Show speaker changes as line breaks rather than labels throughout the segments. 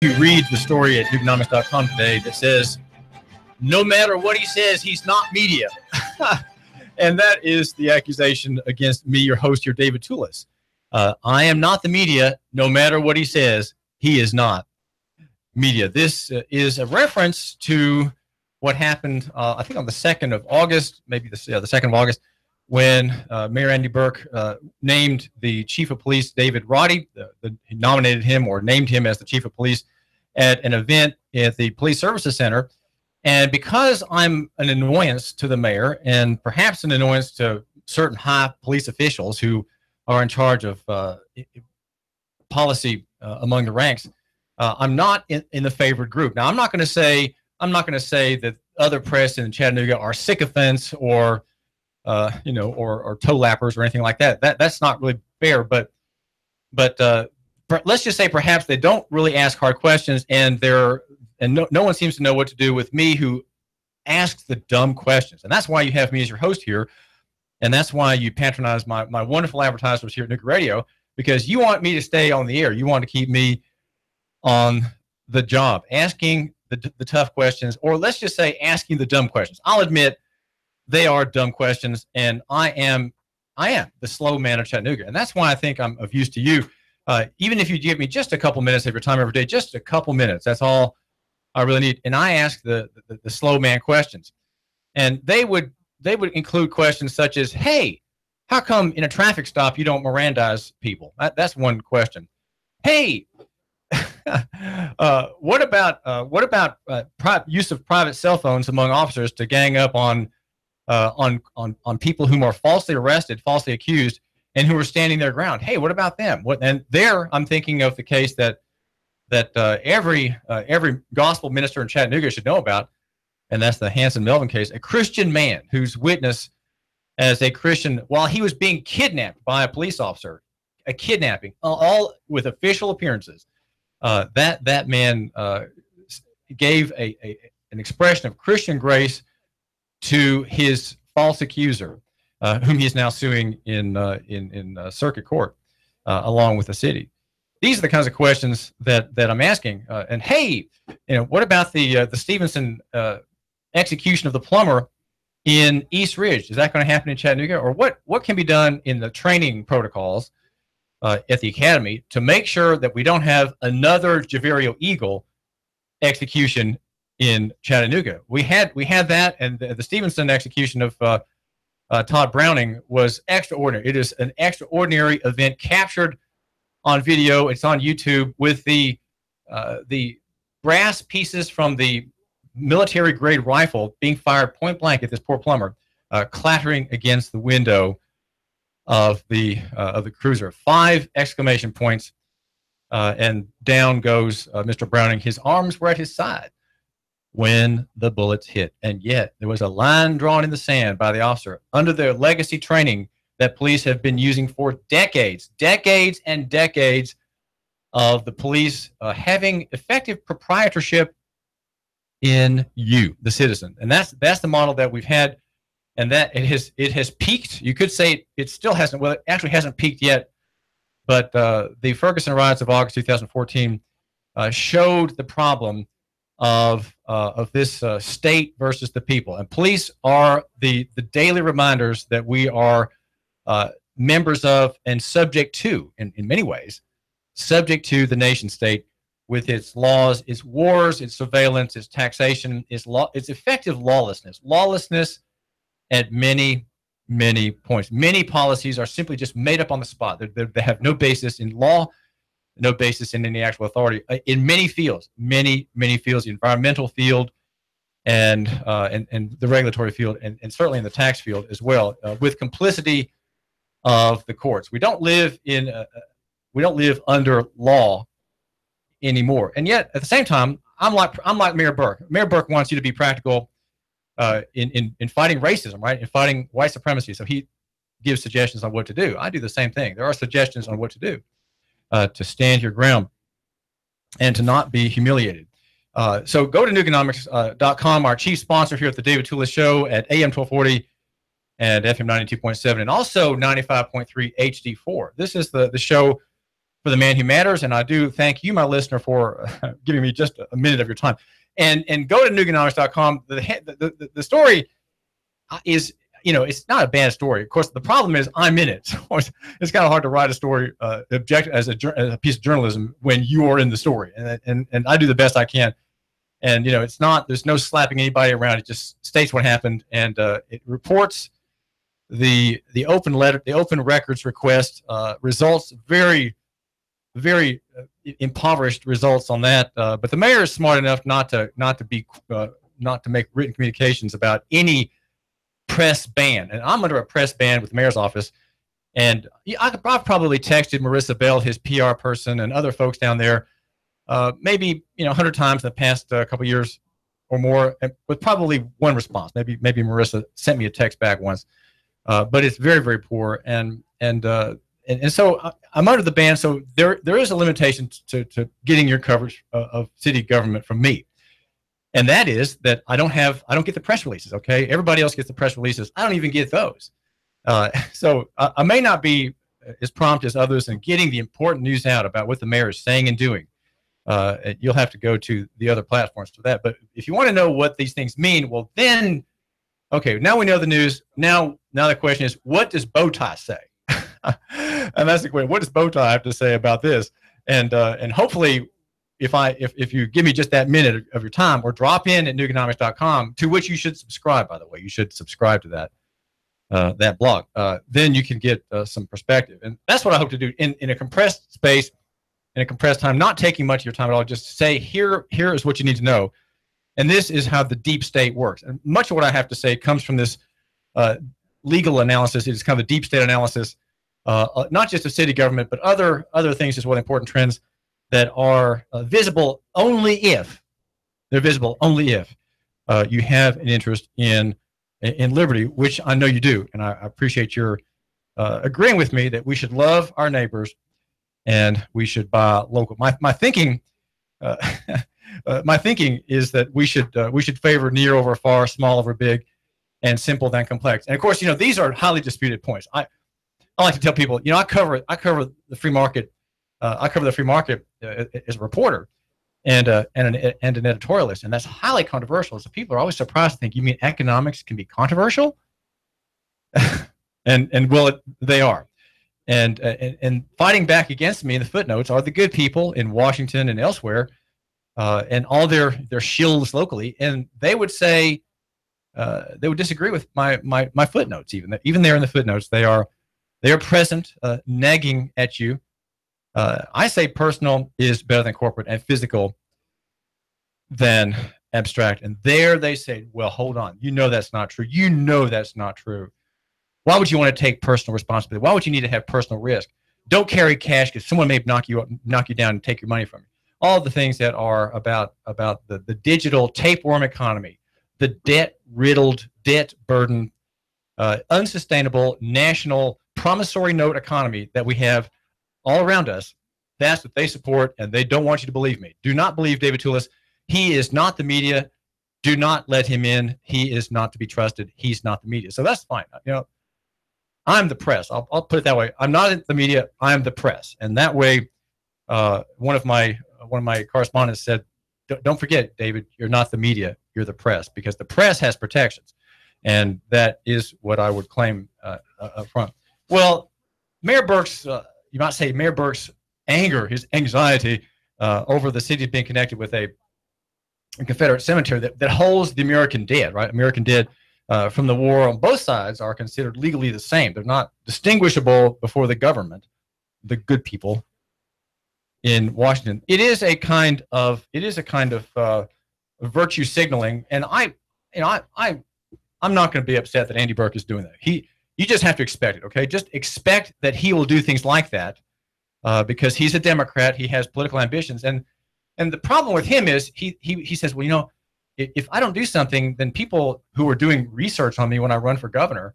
You read the story at Nooganomics.com today that says, no matter what he says, he's not media. And that is the accusation against me, your host here, David Tulis. I am not the media. No matter what he says, he is not media. This is a reference to what happened, I think on the 2nd of August, maybe the 2nd of August, when Mayor Andy Burke named the chief of police, David Roddy, he nominated him or named him as the chief of police at an event at the Police Services Center. And because I'm an annoyance to the mayor and perhaps an annoyance to certain high police officials who are in charge of policy among the ranks, I'm not in the favored group. Now, I'm not going to say that other press in Chattanooga are sycophants or or toe lappers or anything like that. That's not really fair. But let's just say perhaps they don't really ask hard questions, and no one seems to know what to do with me who asks the dumb questions. And that's why you have me as your host here, and that's why you patronize my wonderful advertisers here at Nooga Radio, because you want me to stay on the air. You want to keep me on the job, asking the tough questions, or let's just say asking the dumb questions. I'll admit they are dumb questions, and I am the slow man of Chattanooga, and that's why I think I'm of use to you. Even if you give me just a couple minutes of your time every day, just a couple minutes, that's all I really need. And I ask the slow man questions, and they would include questions such as, "Hey, how come in a traffic stop you don't Mirandize people?" That's one question. "Hey, what about use of private cell phones among officers to gang up on people whom are falsely arrested, falsely accused, and who are standing their ground? Hey, what about them?" And there, I'm thinking of the case that every gospel minister in Chattanooga should know about, and that's the Hanson Melvin case. A Christian man whose witness as a Christian while he was being kidnapped by a police officer, a kidnapping, all with official appearances. That man gave an expression of Christian grace to his false accuser, whom he is now suing in circuit court, along with the city. These are the kinds of questions that I'm asking. And hey, what about the Stevenson execution of the plumber in East Ridge? Is that going to happen in Chattanooga? Or what can be done in the training protocols at the academy to make sure that we don't have another Javerio Eagle execution in Chattanooga? We had that, and the Stevenson execution of Todd Browning was extraordinary. It is an extraordinary event captured on video. It's on YouTube with the brass pieces from the military grade rifle being fired point blank at this poor plumber, clattering against the window of the cruiser. 5 exclamation points, and down goes Mr. Browning. His arms were at his side when the bullets hit, and yet there was a line drawn in the sand by the officer under their legacy training that police have been using for decades and decades of the police having effective proprietorship in you, the citizen. And that's the model that we've had, and that it has peaked. You could say it still hasn't. Well, it actually hasn't peaked yet, but the Ferguson riots of August 2014 showed the problem of this state versus the people. And police are the daily reminders that we are members of and subject to, in many ways, subject to the nation state with its laws, its wars, its surveillance, its taxation, its effective lawlessness at many points. Many policies are simply just made up on the spot. They have no basis in law, no basis in any actual authority in many fields, many fields, the environmental field and the regulatory field, and certainly in the tax field as well, with complicity of the courts. We don't live under law anymore. And yet at the same time, I'm like Mayor Burke. Mayor Burke wants you to be practical in fighting racism, right? In fighting white supremacy. So he gives suggestions on what to do. I do the same thing. There are suggestions on what to do to stand your ground and to not be humiliated. So go to Nooganomics.com, our chief sponsor here at the David Tulis Show at AM 1240 and FM 92.7, and also 95.3 HD4. This is the show for the man who matters. And I do thank you, my listener, for giving me just a minute of your time. And go to Nooganomics.com. The story is, it's not a bad story. Of course, the problem is I'm in it. So it's kind of hard to write a story as a piece of journalism when you are in the story. And I do the best I can. And, there's no slapping anybody around. It just states what happened. And it reports the open records request results, very, very impoverished results on that. But the mayor is smart enough not to make written communications about any press ban. And I'm under a press ban with the mayor's office. And I've probably texted Marissa Bell, his PR person, and other folks down there, maybe 100 times in the past couple of years or more, with probably one response. Maybe Marissa sent me a text back once, but it's very, very poor. And so I'm under the ban. So there is a limitation to getting your coverage of city government from me. And that is that I don't get the press releases. Okay. Everybody else gets the press releases. I don't even get those. So I may not be as prompt as others in getting the important news out about what the mayor is saying and doing. You'll have to go to the other platforms for that. But if you want to know what these things mean, well, then, okay, now we know the news. Now the question is, what does Bowtie say? And that's the question. What does Bowtie have to say about this? And hopefully, if you give me just that minute of your time, or drop in at Nooganomics.com, to which you should subscribe, by the way. You should subscribe to that blog. Then you can get some perspective. And that's what I hope to do in a compressed space, in a compressed time, not taking much of your time at all. Just say, here is what you need to know. And this is how the deep state works. And much of what I have to say comes from this legal analysis. It is kind of a deep state analysis, not just of city government, but other things as well, important trends that are visible only if you have an interest in liberty, which I know you do. And I appreciate your agreeing with me that we should love our neighbors and we should buy local. My thinking is that we should favor near over far, small over big, and simple than complex. And of course, these are highly disputed points. I like to tell people, I cover the free market. I cover the free market as a reporter and an editorialist, and that's highly controversial. So people are always surprised to think, you mean economics can be controversial? and well, they are. And fighting back against me in the footnotes are the good people in Washington and elsewhere, and all their shills locally, and they would say they would disagree with my footnotes. Even there in the footnotes, they are present, nagging at you. I say personal is better than corporate, and physical than abstract. And there they say, well, hold on. That's not true. That's not true. Why would you want to take personal responsibility? Why would you need to have personal risk? Don't carry cash because someone may knock you down and take your money from you. All the things that are about the digital tapeworm economy, the debt-riddled, debt-burdened, unsustainable national promissory note economy that we have all around us. That's what they support, and they don't want you to believe me. Do not believe David Tulis. He is not the media. Do not let him in. He is not to be trusted. He's not the media. So that's fine. I'm the press. I'll put it that way. I'm not the media. I'm the press. And that way, one of my correspondents said, "Don't forget, David, you're not the media. You're the press, because the press has protections." And that is what I would claim up front. Well, Mayor Burke's, you might say Mayor Burke's anger, his anxiety over the city being connected with a Confederate cemetery that holds the American dead, right? American dead from the war on both sides are considered legally the same. They're not distinguishable before the government, the good people in Washington. It is a kind of virtue signaling, and I'm not going to be upset that Andy Burke is doing that. You just have to expect it, okay? Just expect that he will do things like that because he's a Democrat. He has political ambitions, and the problem with him is he says, well, if I don't do something, then people who are doing research on me when I run for governor,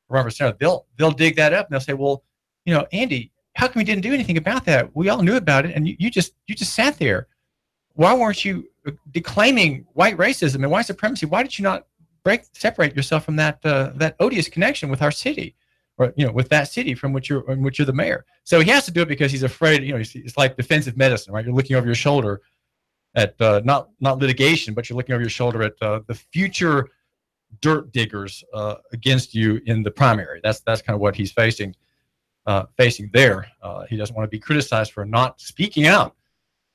run for senator, they'll dig that up and they'll say, well, Andy, how come you didn't do anything about that? We all knew about it, and you just sat there. Why weren't you declaiming white racism and white supremacy? Why did you not separate yourself from that odious connection with our city? or with that city from which you're the mayor. So he has to do it because he's afraid. It's like defensive medicine, right? You're looking over your shoulder at not litigation, but you're looking over your shoulder at the future dirt diggers against you in the primary. That's kind of what he's facing there. He doesn't want to be criticized for not speaking out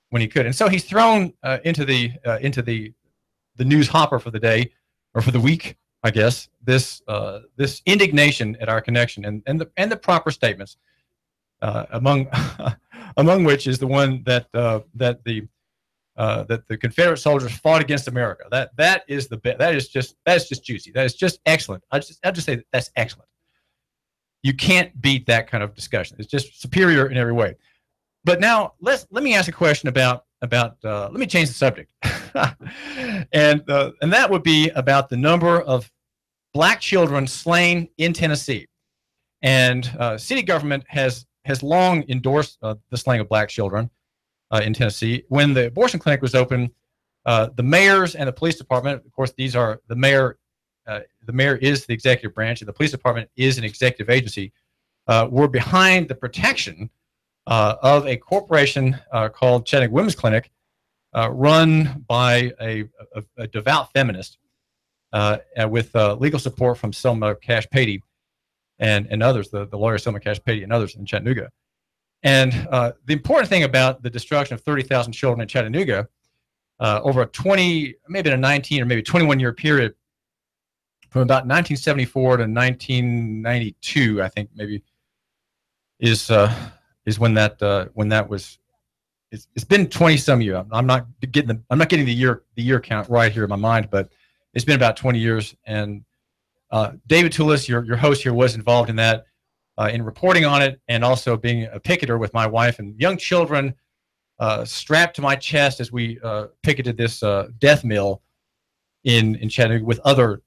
when he could, and so he's thrown into the news hopper for the day or for the week, I guess. This indignation at our connection and the proper statements, among which is the one that the Confederate soldiers fought against America. That is just juicy. That is just excellent. I'll just say that's excellent. You can't beat that kind of discussion. It's just superior in every way. But now let me ask a question about let me change the subject, and that would be about the number of black children slain in Tennessee. And city government has long endorsed the slaying of black children in Tennessee. When the abortion clinic was open, the mayors and the police department, of course, these are the mayor. The mayor is the executive branch, and the police department is an executive agency. Were behind the protection of a corporation called Chattanooga Women's Clinic, run by a devout feminist, with legal support from Selma Cash Patey and others, the lawyer Selma Cash Patey and others in Chattanooga. And the important thing about the destruction of 30,000 children in Chattanooga over maybe a 19 or maybe 21-year period, from about 1974 to 1992, I think maybe is when that was. It's been 20-some years. I'm not getting the year count right here in my mind, but it's been about 20 years. And David Tulis, your host here, was involved in that, in reporting on it, and also being a picketer with my wife and young children strapped to my chest as we picketed this death mill in Chattanooga with other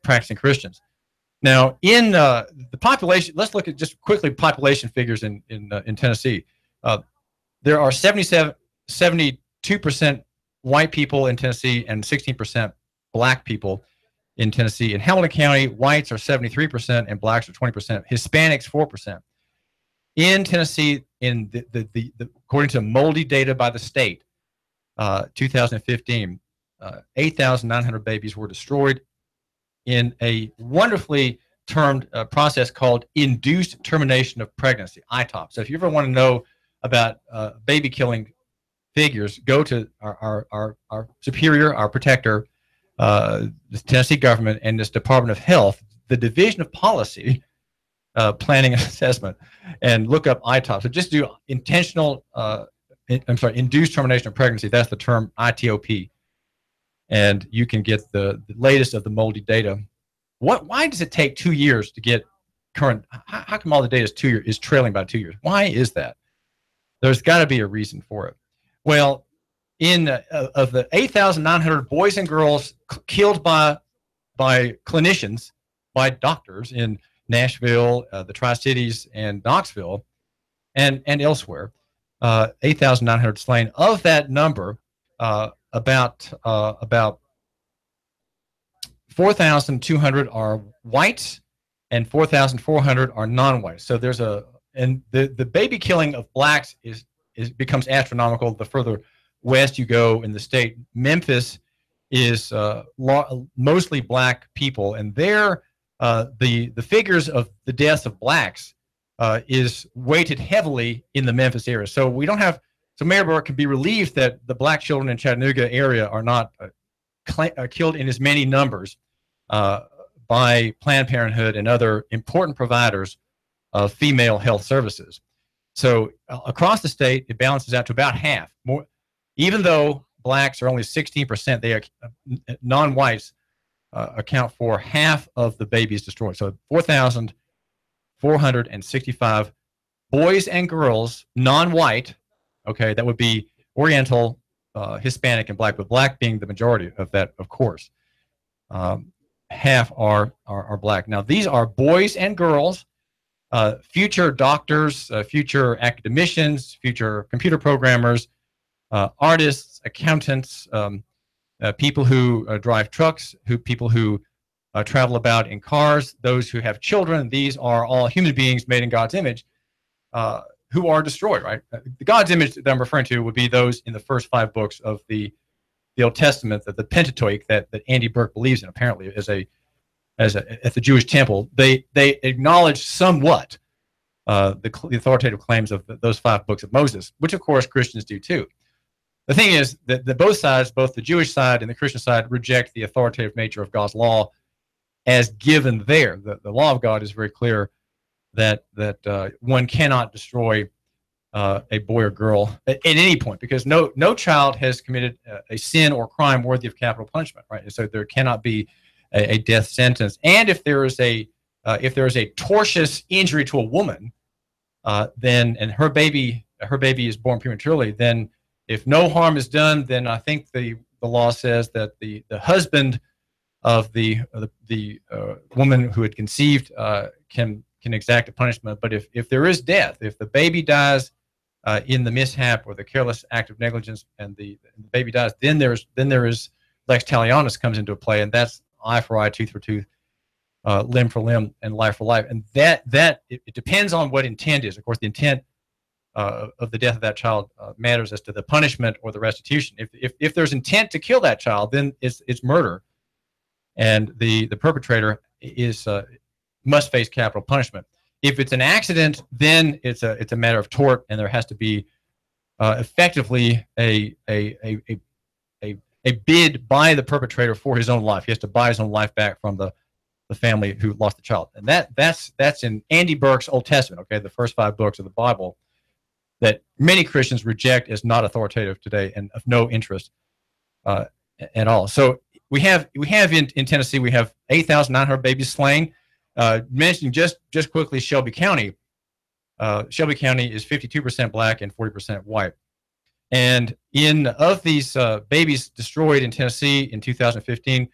practicing Christians. Now, in the population, let's look at just quickly population figures in Tennessee. There are 72% white people in Tennessee and 16% black people in Tennessee. In Hamilton County, whites are 73% and blacks are 20%. Hispanics 4%. In Tennessee, in the according to Moldy data by the state, 2015, 8,900 babies were destroyed in a wonderfully termed process called induced termination of pregnancy, ITOP. So if you ever want to know about baby killing figures, go to our superior, our protector, the Tennessee government, and this Department of Health, the Division of Policy, Planning and Assessment, and look up ITOP. So just do induced termination of pregnancy. That's the term, ITOP. And you can get the latest of the Moldy data. Why does it take 2 years to get current? How come all the data is trailing by 2 years? Why is that? There's got to be a reason for it. Well, of the 8,900 boys and girls killed by clinicians, by doctors in Nashville, the Tri-Cities, and Knoxville, and elsewhere, 8,900 slain. Of that number, about 4,200 are whites and 4,400 are non-whites. So there's the baby killing of blacks becomes astronomical the further west you go in the state. Memphis is mostly black people, and there the figures of the deaths of blacks is weighted heavily in the Memphis area. So we don't have. So Mayor Burke can be relieved that the black children in Chattanooga area are not killed in as many numbers by Planned Parenthood and other important providers of female health services. So across the state, it balances out to about half. More, even though blacks are only 16%, they are non-whites account for half of the babies destroyed. So 4,465 boys and girls, non-white. Okay, that would be Oriental, Hispanic, and black, but black being the majority of that, of course. Half are black. Now, these are boys and girls, future doctors, future academicians, future computer programmers, artists, accountants, people who drive trucks, people who travel about in cars, those who have children. These are all human beings made in God's image who are destroyed, right? The God's image that I'm referring to would be those in the first 5 books of the Old Testament, the Pentateuch that Andy Burke believes in, apparently, at the Jewish temple. They acknowledge somewhat the authoritative claims of those 5 books of Moses, which of course Christians do too. The thing is that both sides, both the Jewish side and the Christian side, reject the authoritative nature of God's law as given there. The law of God is very clear that one cannot destroy a boy or girl at any point, because no child has committed a sin or crime worthy of capital punishment, right? So there cannot be a death sentence. And if there is a tortious injury to a woman, and her baby is born prematurely, then if no harm is done, then I think the law says that the husband of the woman who had conceived can exact a punishment. But if there is death, if the baby dies in the mishap or the careless act of negligence, and the baby dies, then there is lex talionis comes into play, and that's eye for eye, tooth for tooth, limb for limb, and life for life. And that it depends on what intent is. Of course, the intent of the death of that child matters as to the punishment or the restitution. If there's intent to kill that child, then it's murder, and the perpetrator must face capital punishment. If it's an accident, then it's a matter of tort, and there has to be effectively a bid by the perpetrator for his own life. He has to buy his own life back from the family who lost the child. And that's in Andy Burke's Old Testament, okay, the first 5 books of the Bible, that many Christians reject as not authoritative today and of no interest at all. So we have in Tennessee, we have 8,900 babies slain. Mentioning just quickly Shelby County. Shelby County is 52% black and 40% white. And of these babies destroyed in Tennessee in 2015,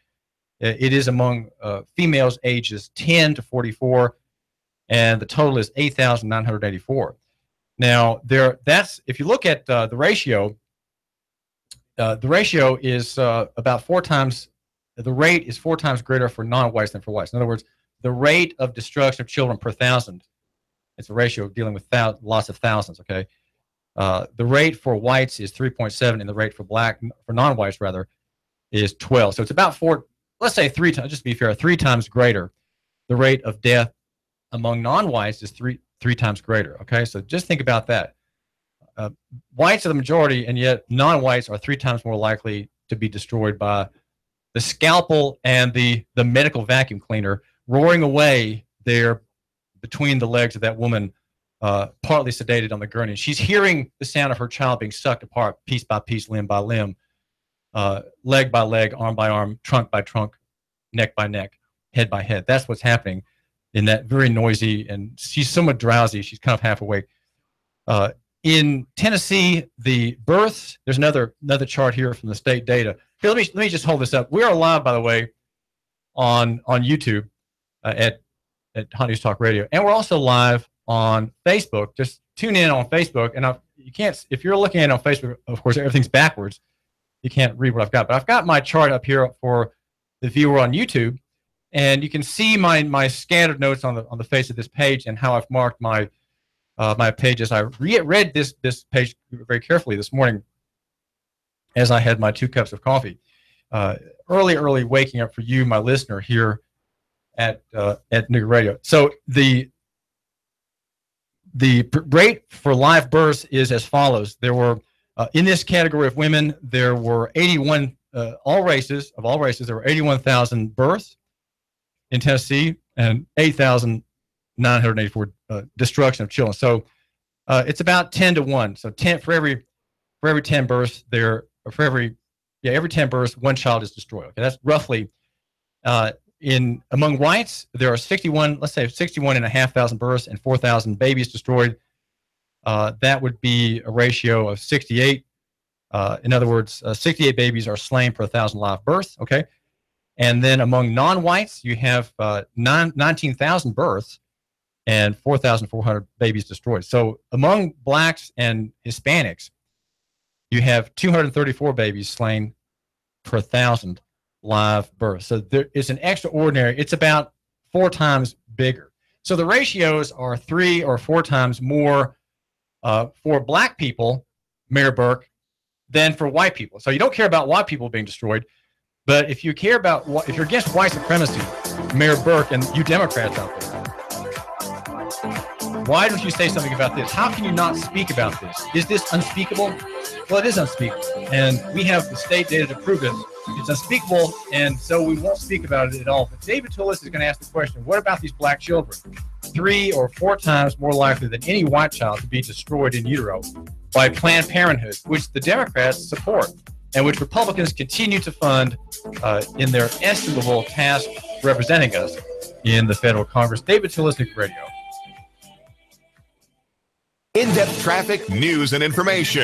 it is among females ages 10 to 44, and the total is 8,984. Now, if you look at the ratio is about 4 times. The rate is 4 times greater for non-whites than for whites. In other words, the rate of destruction of children per 1,000. It's a ratio of dealing with lots of thousands. Okay, the rate for whites is 3.7, and the rate for non-whites rather, is 12. So it's about 4. Let's say 3 times. Just to be fair, 3 times greater. The rate of death among non-whites is three times greater. Okay, so just think about that. Whites are the majority, and yet non-whites are 3 times more likely to be destroyed by the scalpel and the medical vacuum cleaner roaring away there between the legs of that woman, partly sedated on the gurney. She's hearing the sound of her child being sucked apart, piece by piece, limb by limb, leg by leg, arm by arm, trunk by trunk, neck by neck, head by head. That's what's happening in that very noisy, and she's somewhat drowsy. She's kind of half awake. In Tennessee, the births, there's another chart here from the state data. Here, let me just hold this up. We are live, by the way, on YouTube at Hot News Talk Radio, and we're also live on Facebook. Just tune in on Facebook, and you can't, if you're looking at it on Facebook, of course, everything's backwards. You can't read what I've got, but I've got my chart up here for the viewer on YouTube, and you can see my scattered notes on the face of this page and how I've marked my pages. I read this page very carefully this morning as I had my 2 cups of coffee. Early waking up for you, my listener, here at Nooga Radio. So the rate for live births is as follows. There were in this category of women, there were 81 all races, there were 81,000 births in Tennessee and 8,984 destruction of children. So it's about 10 to 1. So 10 for every 10 births there, or for every 10 births, 1 child is destroyed. Okay, that's roughly among whites, there are 61, let's say 61,500 births and 4,000 babies destroyed. That would be a ratio of 68. In other words, 68 babies are slain per 1,000 live births. Okay, and then among non-whites, you have 19,000 births and 4,400 babies destroyed. So among blacks and Hispanics, you have 234 babies slain per 1,000 live births. So there is an extraordinary, it's about 4 times bigger. So the ratios are 3 or 4 times more for black people, Mayor Burke, than for white people. So you don't care about white people being destroyed, but if you care about, if you're against white supremacy, Mayor Burke and you Democrats out there, why don't you say something about this? How can you not speak about this? Is this unspeakable? Well, it is unspeakable, and we have the state data to prove it. It's unspeakable, and so we won't speak about it at all. But David Tulis is going to ask the question, what about these black children? 3 or 4 times more likely than any white child to be destroyed in utero by Planned Parenthood, which the Democrats support and which Republicans continue to fund in their estimable task representing us in the federal Congress. David Tulis, Radio.
In-depth traffic, news, and information.